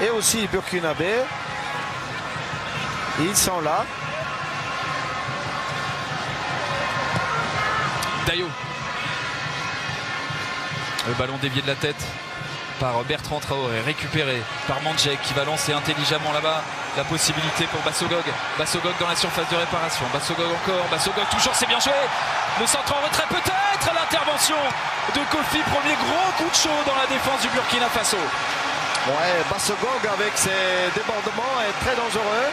et aussi burkinabés. Ils sont là. Dayo. Le ballon dévié de la tête par Bertrand Traoré, récupéré par Mandjek qui va lancer intelligemment là-bas. La possibilité pour Bassogog. Bassogog dans la surface de réparation. Bassogog encore. Bassogog toujours, c'est bien joué. Le centre en retrait peut-être. L'intervention de Kofi. Premier gros coup de chaud dans la défense du Burkina Faso. Ouais, Bassogog avec ses débordements est très dangereux.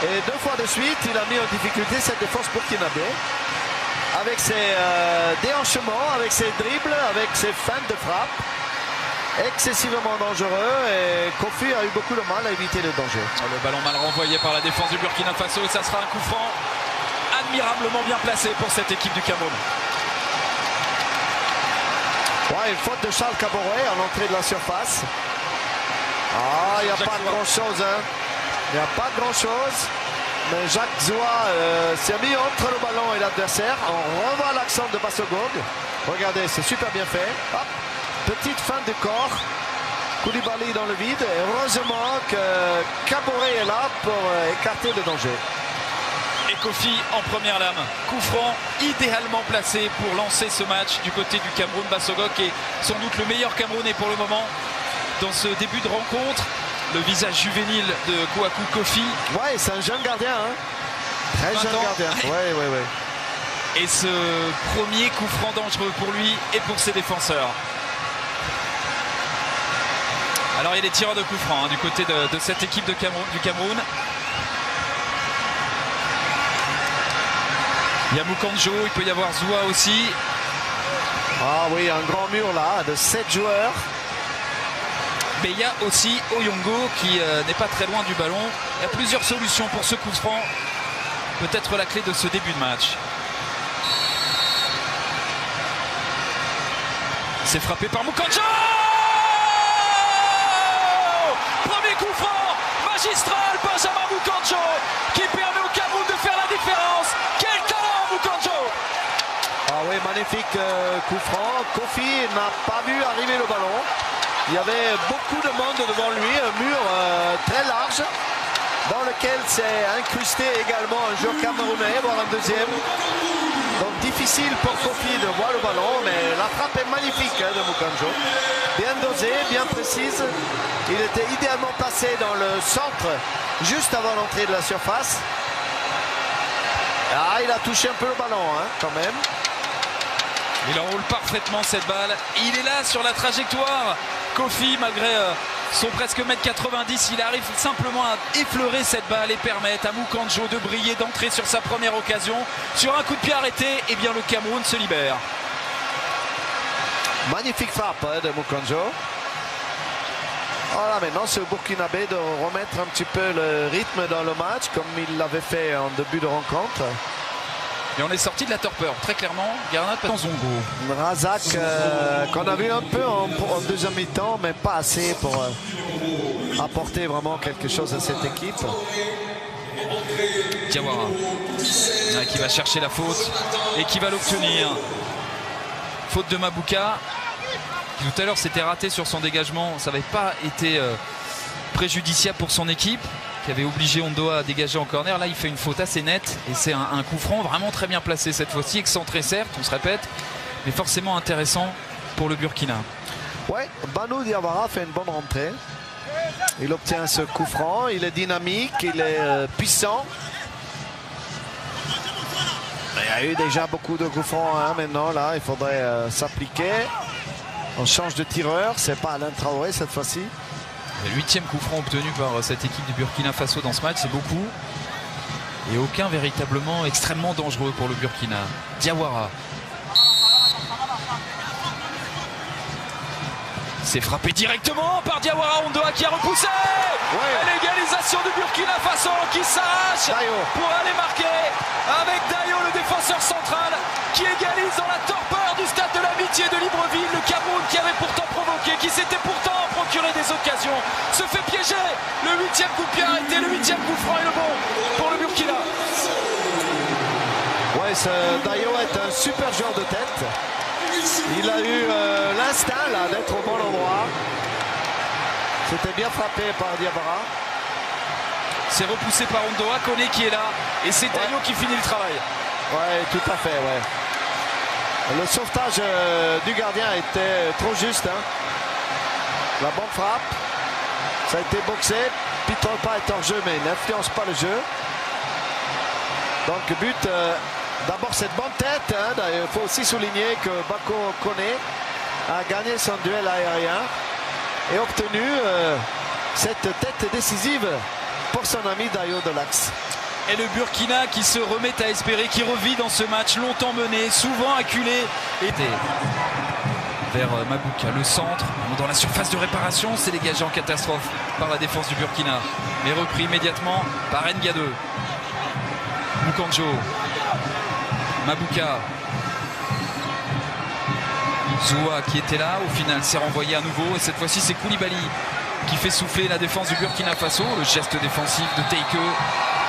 Et 2 fois de suite, il a mis en difficulté cette défense burkinabé. Avec ses déhanchements, avec ses dribbles, avec ses feintes de frappe. Excessivement dangereux et Kofi a eu beaucoup de mal à éviter le danger. Le ballon mal renvoyé par la défense du Burkina Faso et ça sera un coup franc admirablement bien placé pour cette équipe du Cameroun. Ouais, une faute de Charles Caboret à l'entrée de la surface. Ah, il n'y a pas grand chose, hein. Il n'y a pas grand chose. Mais Jacques Zoua s'est mis entre le ballon et l'adversaire. On revoit l'accent de Bassogog. Regardez, c'est super bien fait. Hop. Petite fin de corps, Koulibaly dans le vide. Et heureusement que Caboret est là pour écarter le danger. Et Kofi en première lame. Coup franc idéalement placé pour lancer ce match du côté du Cameroun. Bassogog est sans doute le meilleur Camerounais pour le moment dans ce début de rencontre. Le visage juvénile de Kouakou Kofi. Ouais, c'est un jeune gardien. Hein. Très jeune gardien. Ouais. Et ce premier coup franc dangereux pour lui et pour ses défenseurs. Alors il y a des tireurs de coups francs du côté de cette équipe du Cameroun. Il y a Mukanjo, il peut y avoir Zoua aussi. Ah oui, un grand mur là de 7 joueurs. Mais il y a aussi Oyongo qui n'est pas très loin du ballon. Il y a plusieurs solutions pour ce coup franc. Peut-être la clé de ce début de match. C'est frappé par Mukanjo. Premier coup franc magistral, Benjamin Mukanjo, qui permet au Cameroun de faire la différence. Quel talent Mukanjo! Ah oui, magnifique coup franc. Kofi n'a pas vu arriver le ballon. Il y avait beaucoup de monde devant lui, un mur très large dans lequel s'est incrusté également un joueur camerounais, voire un deuxième. Donc difficile pour Kofi de voir le ballon, mais la frappe est magnifique de Mukanjo. Bien dosée, bien précise. Il était idéalement placé dans le centre, juste avant l'entrée de la surface. Ah, il a touché un peu le ballon, hein, quand même. Il enroule parfaitement cette balle. Il est là sur la trajectoire. Kofi, malgré son presque 1m90, il arrive simplement à effleurer cette balle et permettre à Mukanjo de briller, d'entrer sur sa première occasion. Sur un coup de pied arrêté, et bien le Cameroun se libère. Magnifique frappe de Mukanjo. Voilà, maintenant c'est au Burkinabé de remettre un petit peu le rythme dans le match, comme il l'avait fait en début de rencontre. Et on est sorti de la torpeur, très clairement. Garnat Zongo. Razak, qu'on a vu un peu en deuxième mi-temps, mais pas assez pour apporter vraiment quelque chose à cette équipe. Diawara, qui va chercher la faute et qui va l'obtenir. Faute de Mabouka, qui tout à l'heure s'était raté sur son dégagement. Ça n'avait pas été préjudiciable pour son équipe, qui avait obligé Ondoa à dégager en corner. Là il fait une faute assez nette et c'est un coup franc vraiment très bien placé cette fois-ci, excentré certes, on se répète, mais forcément intéressant pour le Burkina. Ouais, Banu Diawara fait une bonne rentrée. Il obtient ce coup franc, il est dynamique, il est puissant. Il y a eu déjà beaucoup de coups francs, hein, maintenant là il faudrait s'appliquer. On change de tireur, c'est pas Alain Traoré cette fois-ci. Le 8e coup franc obtenu par cette équipe du Burkina Faso dans ce match, c'est beaucoup. Et aucun véritablement extrêmement dangereux pour le Burkina. Diawara. C'est frappé directement par Diawara. Ondoa qui a repoussé. L'égalisation du Burkina Faso qui s'arrache pour aller marquer avec Dayo, le défenseur central, qui égalise dans la torpeur du stade de l'Amitié de Libreville. Le Cameroun qui avait pourtant provoqué, qui s'était pourtant procuré des occasions, se fait piéger. Le 8e coup de pied arrêté, le 8e coup franc est le bon pour le Burkina. Ouais, Dayo est un super joueur de tête. Il a eu l'instinct là d'être au bon endroit. C'était bien frappé par Diawara. C'est repoussé par Ondoa, Koné qui est là. Et c'est Dayo qui finit le travail. Ouais, tout à fait, ouais. Le sauvetage du gardien était trop juste. Hein. La bonne frappe. Ça a été boxé. Pietrolpa est hors jeu, mais il n'influence pas le jeu. Donc, but. D'abord, cette bonne tête. Hein. Il faut aussi souligner que Bako Koné a gagné son duel aérien et obtenu cette tête décisive pour son ami Dayo de l'Axe. Et le Burkina qui se remet à espérer, qui revit dans ce match longtemps mené, souvent acculé. Et vers Mabouka, le centre, dans la surface de réparation, c'est dégagé en catastrophe par la défense du Burkina. Mais repris immédiatement par Ngade. Mukanjo. Mabouka. Zoua qui était là, au final s'est renvoyé à nouveau. Et cette fois-ci, c'est Koulibaly qui fait souffler la défense du Burkina Faso. Le geste défensif de Teike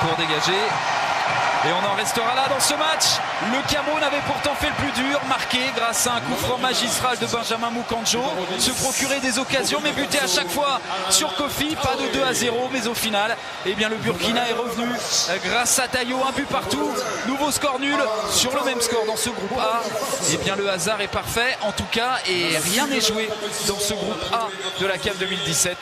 pour dégager. Et on en restera là dans ce match. Le Cameroun avait pourtant fait le plus dur, marqué grâce à un coup franc magistral de Benjamin Mukanjo, se procurer des occasions mais buter à chaque fois sur Kofi, pas de 2-0, mais au final, eh bien, le Burkina est revenu grâce à Dayo, un but partout, nouveau score nul sur le même score dans ce groupe A. Eh bien, le hasard est parfait en tout cas et rien n'est joué dans ce groupe A de la CAN 2017.